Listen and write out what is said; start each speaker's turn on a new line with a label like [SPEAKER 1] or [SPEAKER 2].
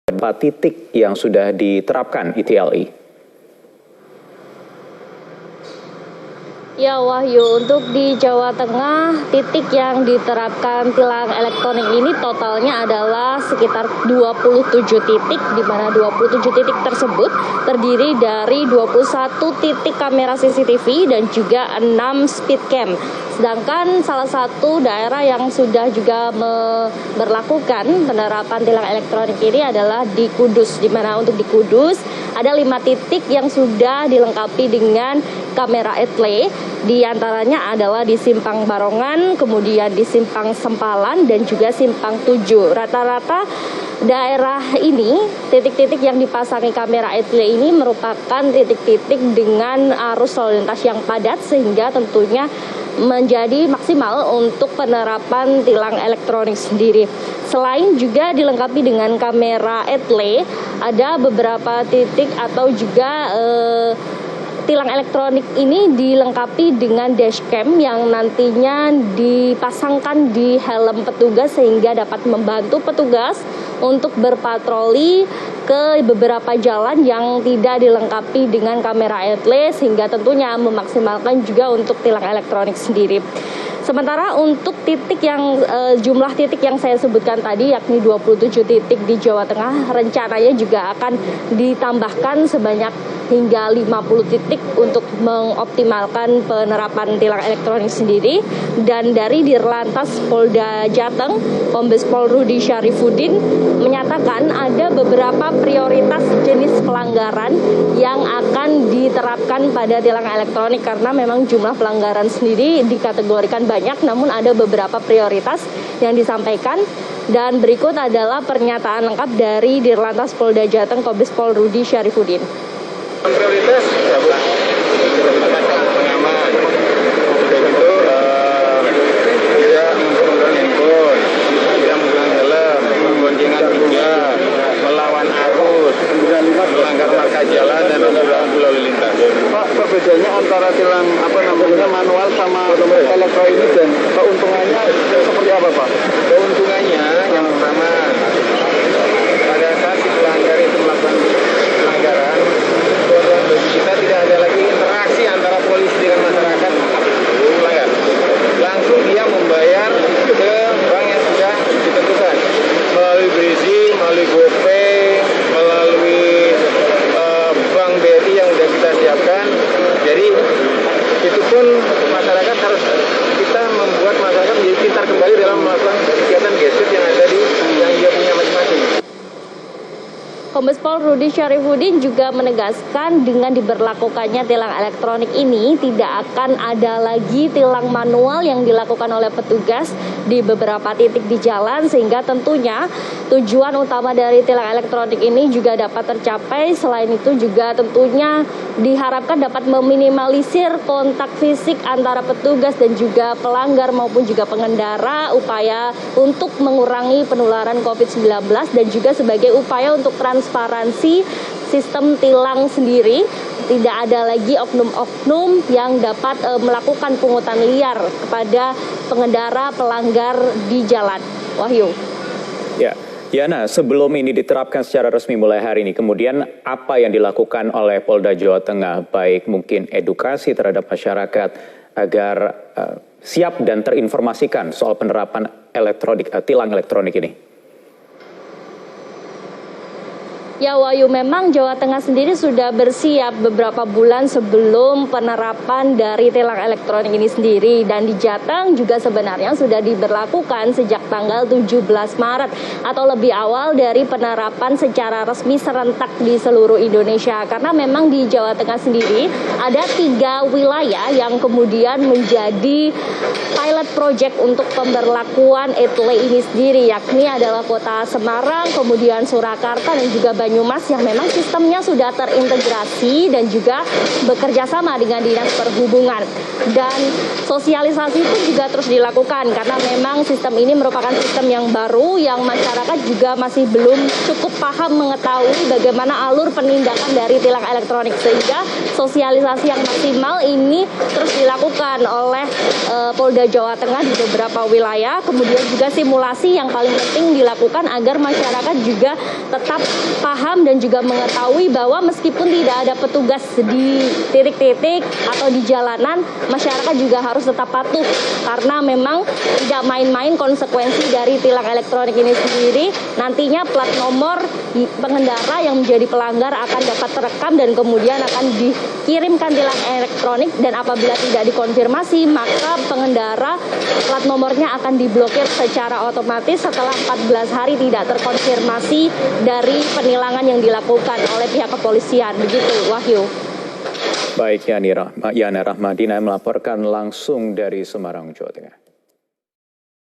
[SPEAKER 1] Berapa titik yang sudah diterapkan ETLI?
[SPEAKER 2] Ya Wahyu, untuk di Jawa Tengah, titik yang diterapkan tilang elektronik ini totalnya adalah sekitar 27 titik, di mana 27 titik tersebut terdiri dari 21 titik kamera CCTV dan juga 6 speed cam. Sedangkan salah satu daerah yang sudah juga memberlakukan penerapan tilang elektronik ini adalah di Kudus, di mana untuk di Kudus ada 5 titik yang sudah dilengkapi dengan kamera etle. Di antaranya adalah di Simpang Barongan, kemudian di Simpang Sempalan, dan juga Simpang 7. Rata-rata daerah ini, titik-titik yang dipasangi kamera etle ini merupakan titik-titik dengan arus lalu lintas yang padat, sehingga tentunya menjadi maksimal untuk penerapan tilang elektronik sendiri. Selain juga dilengkapi dengan kamera etle, ada beberapa titik atau juga tilang elektronik ini dilengkapi dengan dashcam yang nantinya dipasangkan di helm petugas sehingga dapat membantu petugas untuk berpatroli ke beberapa jalan yang tidak dilengkapi dengan kamera etle, sehingga tentunya memaksimalkan juga untuk tilang elektronik sendiri. Sementara untuk titik yang jumlah titik yang saya sebutkan tadi, yakni 27 titik di Jawa Tengah, rencananya juga akan ditambahkan sebanyak hingga 50 titik untuk mengoptimalkan penerapan tilang elektronik sendiri. Dan dari Dirlantas Polda Jateng, Kombes Pol Rudi Syarifudin menyatakan ada beberapa prioritas jenis pelanggaran yang akan diterapkan pada tilang elektronik, karena memang jumlah pelanggaran sendiri dikategorikan banyak, namun ada beberapa prioritas yang disampaikan. Dan berikut adalah pernyataan lengkap dari Dirlantas Polda Jateng, Kombes Pol Rudi Syarifudin.
[SPEAKER 3] Prioritas pengaman itu tidak menggunakan handphone, tidak menggunakan helm, boncengan juga, melawan arus, melanggar marka jalan dan rambu lalu lintas.
[SPEAKER 4] Pak, perbedaannya antara tilang manual sama elektronik ini dan keuntungannya seperti apa, Pak?
[SPEAKER 3] Keuntungannya yang pertama, pada saat si pelanggar itu melakukan pelanggaran, kita tidak ada lagi interaksi antara polisi dengan masyarakat. Langsung dia membayar ke bank yang sudah ditentukan melalui BRI, melalui GoPay, melalui bank BRI yang sudah kita siapkan. Jadi itu pun masyarakat harus kita membuat masyarakat menjadi pintar kembali dalam melakukan kegiatan gadget yang ada di yang dia punya masing-masing.
[SPEAKER 2] Kombes Pol Rudi Syarifudin juga menegaskan dengan diberlakukannya tilang elektronik ini tidak akan ada lagi tilang manual yang dilakukan oleh petugas di beberapa titik di jalan, sehingga tentunya tujuan utama dari tilang elektronik ini juga dapat tercapai. Selain itu juga tentunya diharapkan dapat meminimalisir kontak fisik antara petugas dan juga pelanggar maupun juga pengendara, upaya untuk mengurangi penularan COVID-19 dan juga sebagai upaya untuk transparansi sistem tilang sendiri. Tidak ada lagi oknum-oknum yang dapat melakukan pungutan liar kepada pengendara pelanggar di jalan. Wahyu.
[SPEAKER 1] Ya, Yana, sebelum ini diterapkan secara resmi mulai hari ini, kemudian apa yang dilakukan oleh Polda Jawa Tengah, baik mungkin edukasi terhadap masyarakat agar siap dan terinformasikan soal penerapan tilang elektronik ini?
[SPEAKER 2] Ya Wahyu, memang Jawa Tengah sendiri sudah bersiap beberapa bulan sebelum penerapan dari tilang elektronik ini sendiri. Dan di Jateng juga sebenarnya sudah diberlakukan sejak tanggal 17 Maret atau lebih awal dari penerapan secara resmi serentak di seluruh Indonesia. Karena memang di Jawa Tengah sendiri ada 3 wilayah yang kemudian menjadi pilot project untuk pemberlakuan etle ini sendiri, yakni adalah Kota Semarang, kemudian Surakarta, dan juga Banyumas, yang memang sistemnya sudah terintegrasi dan juga bekerja sama dengan Dinas Perhubungan. Dan sosialisasi itu juga terus dilakukan karena memang sistem ini merupakan sistem yang baru yang masyarakat juga masih belum cukup paham paham mengetahui bagaimana alur penindakan dari tilang elektronik, sehingga sosialisasi yang maksimal ini terus dilakukan oleh Polda Jawa Tengah di beberapa wilayah. Kemudian juga simulasi yang paling penting dilakukan agar masyarakat juga tetap paham dan juga mengetahui bahwa meskipun tidak ada petugas di titik-titik atau di jalanan, masyarakat juga harus tetap patuh karena memang tidak main-main konsekuensi dari tilang elektronik ini sendiri. Nantinya plat nomor pengendara yang menjadi pelanggar akan dapat terekam dan kemudian akan dikirimkan tilang elektronik, dan apabila tidak dikonfirmasi maka pengendara plat nomornya akan diblokir secara otomatis setelah 14 hari tidak terkonfirmasi dari penilangan yang dilakukan oleh pihak kepolisian. Begitu, Wahyu.
[SPEAKER 1] Baik, Yana Rahmadina melaporkan langsung dari Semarang, Jawa Tengah.